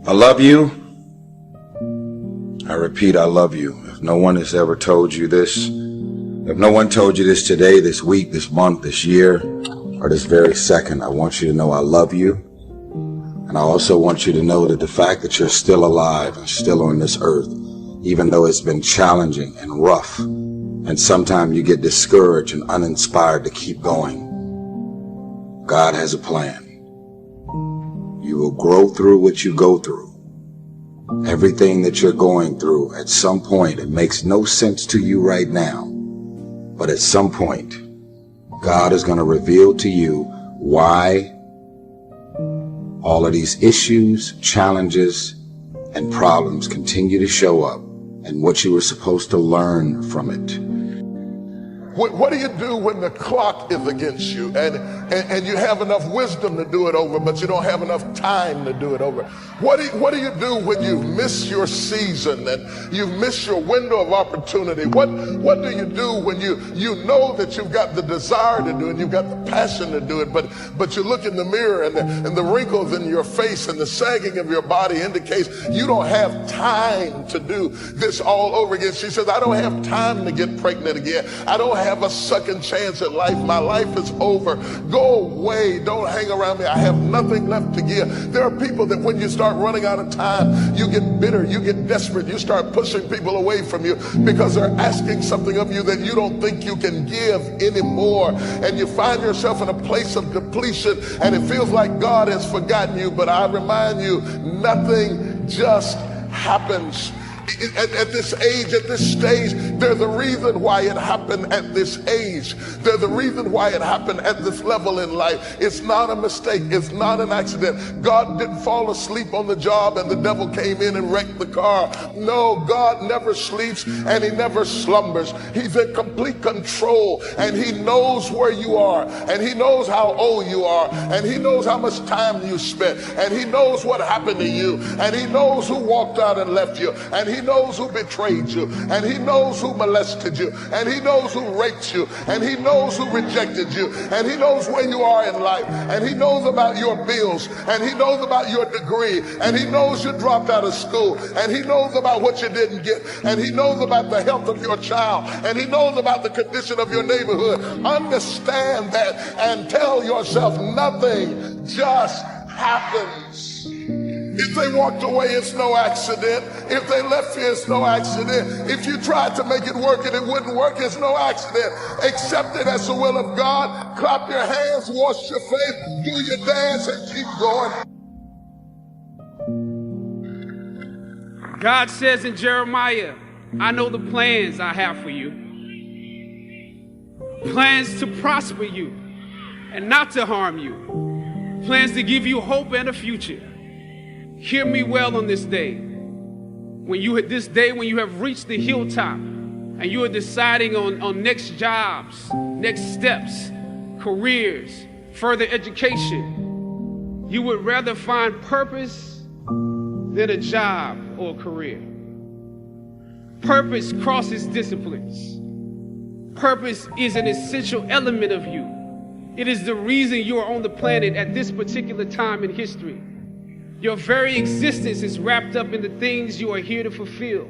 I love you. I repeat, I love you. If no one has ever told you this, if no one told you this today, this week, this month, this year, or this very second, I want you to know I love you. And I also want you to know that the fact that you're still alive and still on this earth, even though it's been challenging and rough, and sometimes you get discouraged and uninspired to keep going, God has a plan. You will grow through what you go through. Everything that you're going through, at some point, it makes no sense to you right now. But at some point, God is going to reveal to you why all of these issues, challenges, and problems continue to show up, and what you were supposed to learn from it. What do you do when the clock is against you and you have enough wisdom to do it over, but you don't have enough time to do it over? What do you do when you miss your season and you miss your window of opportunity? What do you do when you know that you've got the desire to do it, you've got the passion to do it, but you look in the mirror and the wrinkles in your face and the sagging of your body indicates you don't have time to do this all over again. She says, I don't have time to get pregnant again. I don't have a second chance at life. My life is over. Go away. Don't hang around me. I have nothing left to give. There are people that when you start running out of time, you get bitter, you get desperate, you start pushing people away from you because they're asking something of you that you don't think you can give anymore. And you find yourself in a place of depletion and it feels like God has forgotten you. But I remind you, nothing just happens. At this age, at this stage, there's a reason why it happened at this age. There's a reason why it happened at this level in life. It's not a mistake. It's not an accident. God didn't fall asleep on the job and the devil came in and wrecked the car. No, God never sleeps and he never slumbers. He's in complete control and he knows where you are and he knows how old you are and he knows how much time you spent and he knows what happened to you and he knows who walked out and left you and he knows who betrayed you, and he knows who molested you, and he knows who raped you, and he knows who rejected you, and he knows where you are in life, and he knows about your bills, and he knows about your degree, and he knows you dropped out of school, and he knows about what you didn't get, and he knows about the health of your child, and he knows about the condition of your neighborhood. Understand that and tell yourself nothing just happens. If they walked away, it's no accident. If they left you, it's no accident. If you tried to make it work and it wouldn't work, it's no accident. Accept it as the will of God. Clap your hands, wash your face, do your dance, and keep going. God says in Jeremiah, I know the plans I have for you. Plans to prosper you and not to harm you. Plans to give you hope and a future. Hear me well on this day. When you have reached the hilltop and you are deciding on next jobs, next steps, careers, further education, you would rather find purpose than a job or a career. Purpose crosses disciplines. Purpose is an essential element of you. It is the reason you are on the planet at this particular time in history. Your very existence is wrapped up in the things you are here to fulfill.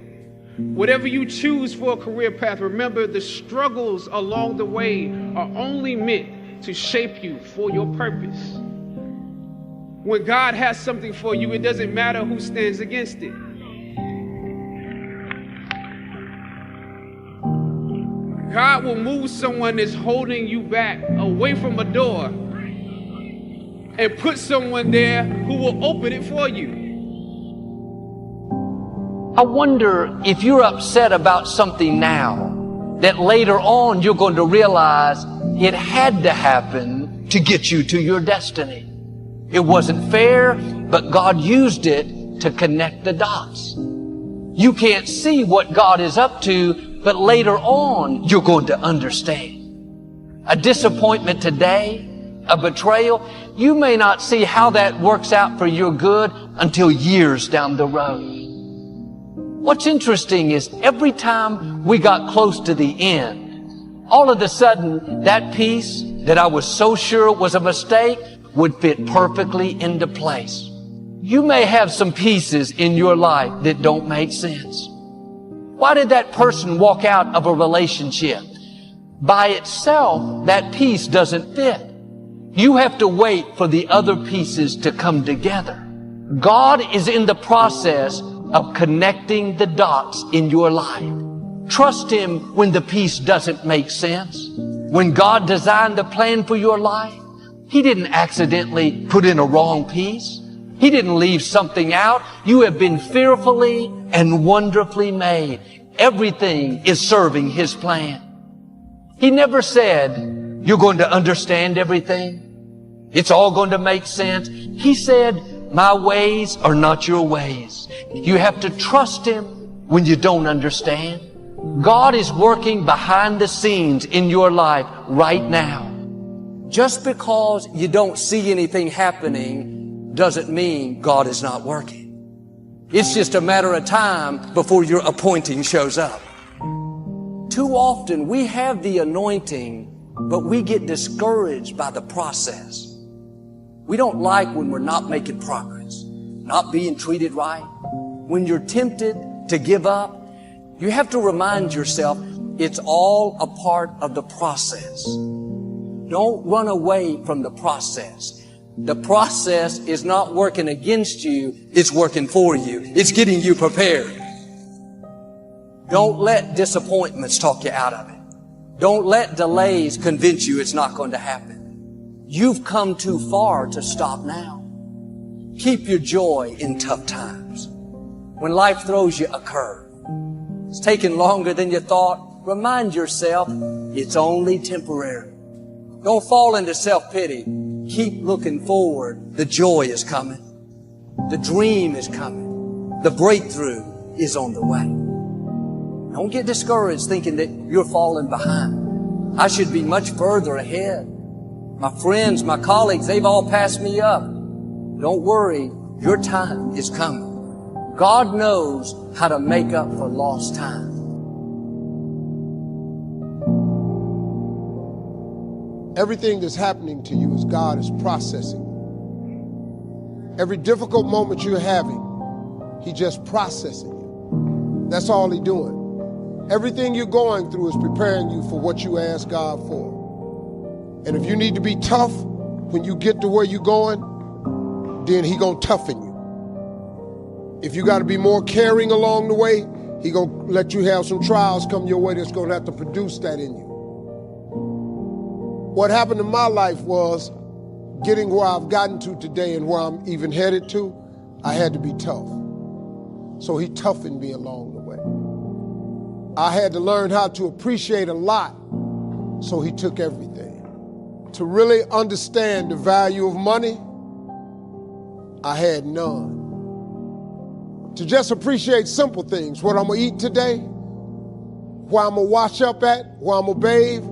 Whatever you choose for a career path, remember the struggles along the way are only meant to shape you for your purpose. When God has something for you, it doesn't matter who stands against it. God will move someone that's holding you back away from a door and put someone there who will open it for you. I wonder if you're upset about something now that later on you're going to realize it had to happen to get you to your destiny. It wasn't fair, but God used it to connect the dots. You can't see what God is up to, but later on you're going to understand. A disappointment today, a betrayal, you may not see how that works out for your good until years down the road. What's interesting is every time we got close to the end, all of a sudden that peace, that I was so sure was a mistake would fit perfectly into place. You may have some pieces in your life that don't make sense. Why did that person walk out of a relationship? By itself, that piece doesn't fit. You have to wait for the other pieces to come together. God is in the process of connecting the dots in your life. Trust Him when the piece doesn't make sense. When God designed the plan for your life, He didn't accidentally put in a wrong piece. He didn't leave something out. You have been fearfully and wonderfully made. Everything is serving His plan. He never said, you're going to understand everything. It's all going to make sense. He said, my ways are not your ways. You have to trust Him when you don't understand. God is working behind the scenes in your life right now. Just because you don't see anything happening doesn't mean God is not working. It's just a matter of time before your appointing shows up. Too often we have the anointing, but we get discouraged by the process. We don't like when we're not making progress, not being treated right. When you're tempted to give up, you have to remind yourself it's all a part of the process. Don't run away from the process. The process is not working against you, it's working for you. It's getting you prepared. Don't let disappointments talk you out of it. Don't let delays convince you it's not going to happen. You've come too far to stop now. Keep your joy in tough times. When life throws you a curve, it's taking longer than you thought, remind yourself it's only temporary. Don't fall into self-pity. Keep looking forward. The joy is coming. The dream is coming. The breakthrough is on the way. Don't get discouraged thinking that you're falling behind. I should be much further ahead. My friends, my colleagues, they've all passed me up. Don't worry, your time is coming. God knows how to make up for lost time. Everything that's happening to you is God is processing. Every difficult moment you're having, He just processing you. That's all He's doing. Everything you're going through is preparing you for what you ask God for. And if you need to be tough when you get to where you're going, then He gonna toughen you. If you got to be more caring along the way, He gonna let you have some trials come your way that's gonna have to produce that in you. What happened in my life was getting where I've gotten to today and where I'm even headed to, I had to be tough. So He toughened me along the way. I had to learn how to appreciate a lot, so He took everything. To really understand the value of money, I had none. To just appreciate simple things, what I'm gonna eat today, where I'm gonna wash up at, where I'm gonna bathe.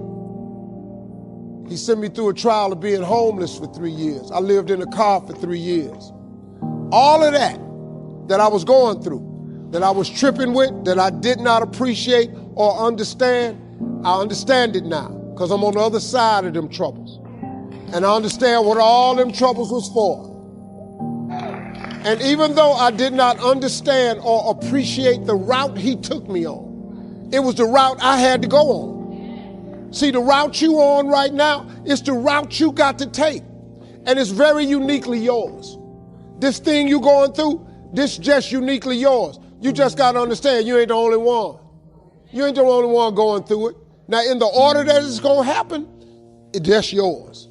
He sent me through a trial of being homeless for 3 years. I lived in a car for 3 years. All of that I was going through, that I was tripping with, that I did not appreciate or understand, I understand it now because I'm on the other side of them troubles. And I understand what all them troubles was for. And even though I did not understand or appreciate the route He took me on, it was the route I had to go on. See, the route you on right now is the route you got to take. And it's very uniquely yours. This thing you going through, this just uniquely yours. You just got to understand you ain't the only one. You ain't the only one going through it. Now, in the order that it's going to happen, it's just yours.